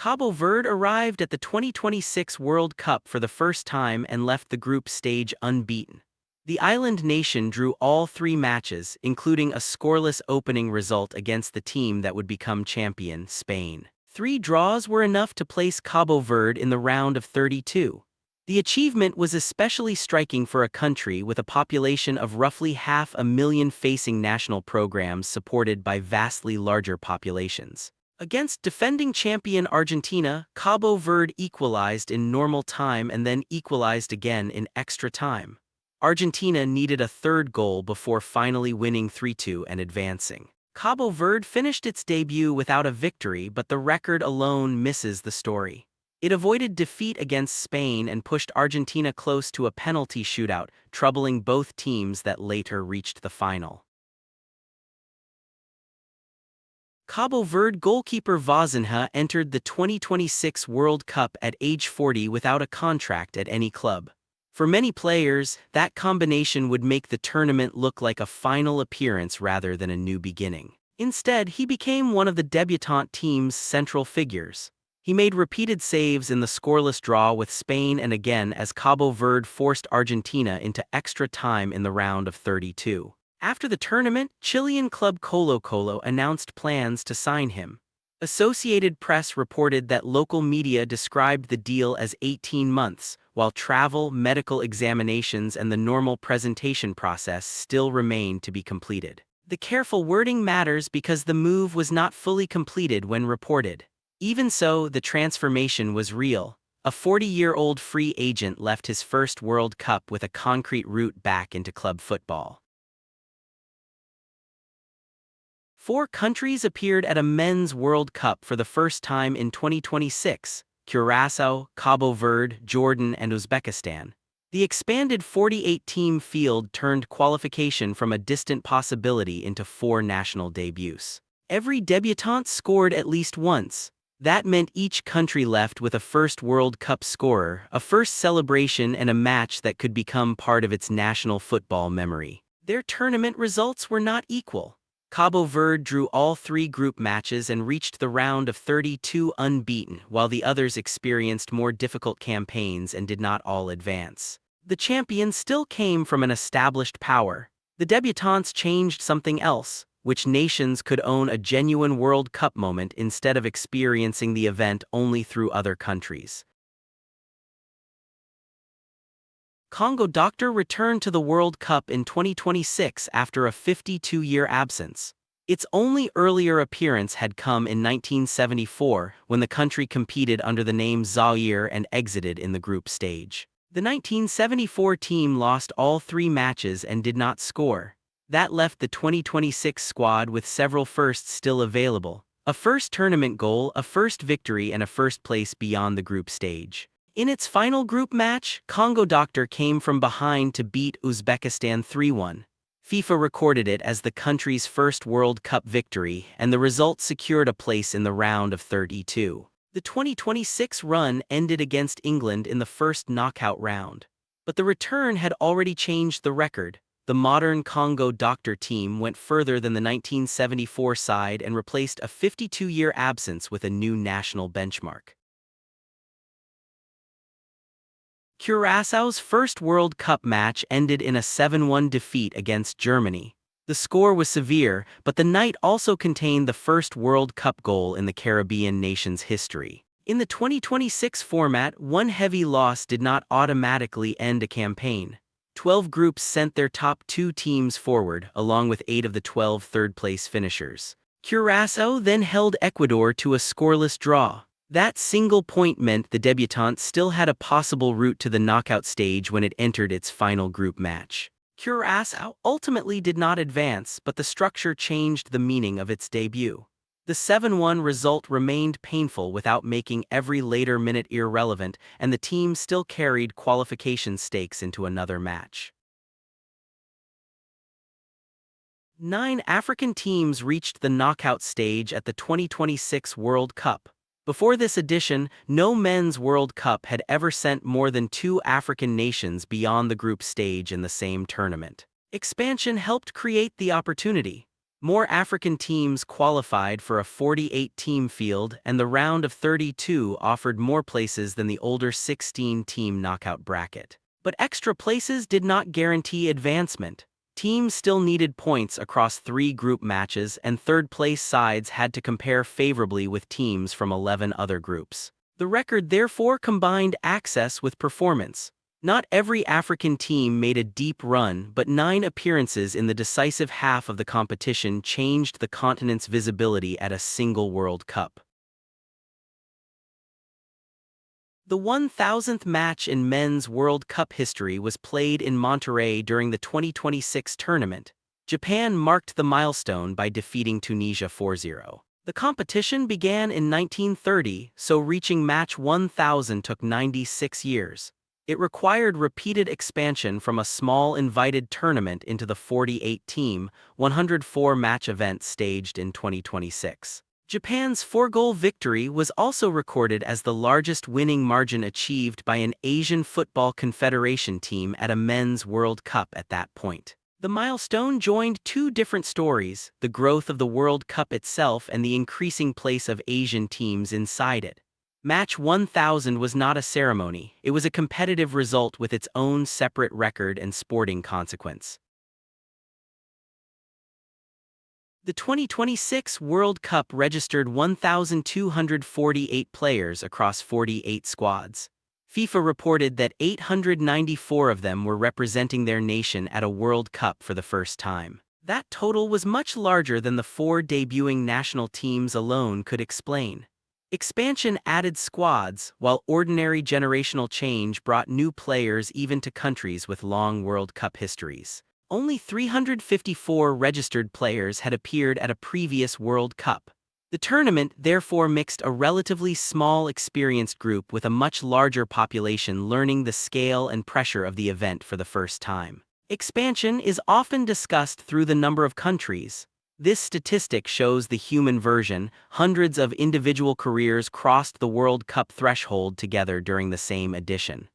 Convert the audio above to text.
Cabo Verde arrived at the 2026 World Cup for the first time and left the group stage unbeaten. The island nation drew all three matches, including a scoreless opening result against the team that would become champion, Spain. 3 draws were enough to place Cabo Verde in the round of 32. The achievement was especially striking for a country with a population of roughly 500,000 facing national programs supported by vastly larger populations. Against defending champion Argentina, Cabo Verde equalized in normal time and then equalized again in extra time. Argentina needed a third goal before finally winning 3-2 and advancing. Cabo Verde finished its debut without a victory, but the record alone misses the story. It avoided defeat against Spain and pushed Argentina close to a penalty shootout, troubling both teams that later reached the final. Cabo Verde goalkeeper Vozinha entered the 2026 World Cup at age 40 without a contract at any club. For many players, that combination would make the tournament look like a final appearance rather than a new beginning. Instead, he became one of the debutant team's central figures. He made repeated saves in the scoreless draw with Spain and again as Cabo Verde forced Argentina into extra time in the round of 32. After the tournament, Chilean club Colo-Colo announced plans to sign him. Associated Press reported that local media described the deal as 18 months, while travel, medical examinations, and the normal presentation process still remained to be completed. The careful wording matters because the move was not fully completed when reported. Even so, the transformation was real. A 40-year-old free agent left his first World Cup with a concrete route back into club football. 4 countries appeared at a men's World Cup for the first time in 2026: Curaçao, Cabo Verde, Jordan, and Uzbekistan. The expanded 48-team field turned qualification from a distant possibility into 4 national debuts. Every debutant scored at least once. That meant each country left with a first World Cup scorer, a first celebration, and a match that could become part of its national football memory. Their tournament results were not equal. Cabo Verde drew all 3 group matches and reached the round of 32 unbeaten, while the others experienced more difficult campaigns and did not all advance. The champion still came from an established power. The debutants changed something else, which nations could own a genuine World Cup moment instead of experiencing the event only through other countries. Congo Doctor returned to the World Cup in 2026 after a 52-year absence. Its only earlier appearance had come in 1974, when the country competed under the name Zaire and exited in the group stage. The 1974 team lost all 3 matches and did not score. That left the 2026 squad with several firsts still available: a first tournament goal, a first victory, and a first place beyond the group stage. In its final group match, Congo Doctor came from behind to beat Uzbekistan 3-1. FIFA recorded it as the country's first World Cup victory, and the result secured a place in the round of 32. The 2026 run ended against England in the first knockout round. But the return had already changed the record. The modern Congo Doctor team went further than the 1974 side and replaced a 52-year absence with a new national benchmark. Curaçao's first World Cup match ended in a 7-1 defeat against Germany. The score was severe, but the night also contained the first World Cup goal in the Caribbean nation's history. In the 2026 format, one heavy loss did not automatically end a campaign. 12 groups sent their top 2 teams forward, along with 8 of the 12 third-place finishers. Curaçao then held Ecuador to a scoreless draw. That single point meant the debutants still had a possible route to the knockout stage when it entered its final group match. Curaçao ultimately did not advance, but the structure changed the meaning of its debut. The 7-1 result remained painful without making every later minute irrelevant, and the team still carried qualification stakes into another match. 9 African teams reached the knockout stage at the 2026 World Cup. Before this edition, no men's World Cup had ever sent more than 2 African nations beyond the group stage in the same tournament. Expansion helped create the opportunity. More African teams qualified for a 48-team field, and the round of 32 offered more places than the older 16-team knockout bracket. But extra places did not guarantee advancement. Teams still needed points across 3 group matches, and third-place sides had to compare favorably with teams from 11 other groups. The record therefore combined access with performance. Not every African team made a deep run, but 9 appearances in the decisive half of the competition changed the continent's visibility at a single World Cup. The 1,000th match in men's World Cup history was played in Monterrey during the 2026 tournament. Japan marked the milestone by defeating Tunisia 4-0. The competition began in 1930, so reaching match 1,000 took 96 years. It required repeated expansion from a small invited tournament into the 48-team, 104-match event staged in 2026. Japan's 4-goal victory was also recorded as the largest winning margin achieved by an Asian Football Confederation team at a men's World Cup at that point. The milestone joined 2 different stories: the growth of the World Cup itself and the increasing place of Asian teams inside it. Match 1000 was not a ceremony, it was a competitive result with its own separate record and sporting consequence. The 2026 World Cup registered 1,248 players across 48 squads. FIFA reported that 894 of them were representing their nation at a World Cup for the first time. That total was much larger than the 4 debuting national teams alone could explain. Expansion added squads, while ordinary generational change brought new players even to countries with long World Cup histories. Only 354 registered players had appeared at a previous World Cup. The tournament therefore mixed a relatively small experienced group with a much larger population learning the scale and pressure of the event for the first time. Expansion is often discussed through the number of countries. This statistic shows the human version. Hundreds of individual careers crossed the World Cup threshold together during the same edition.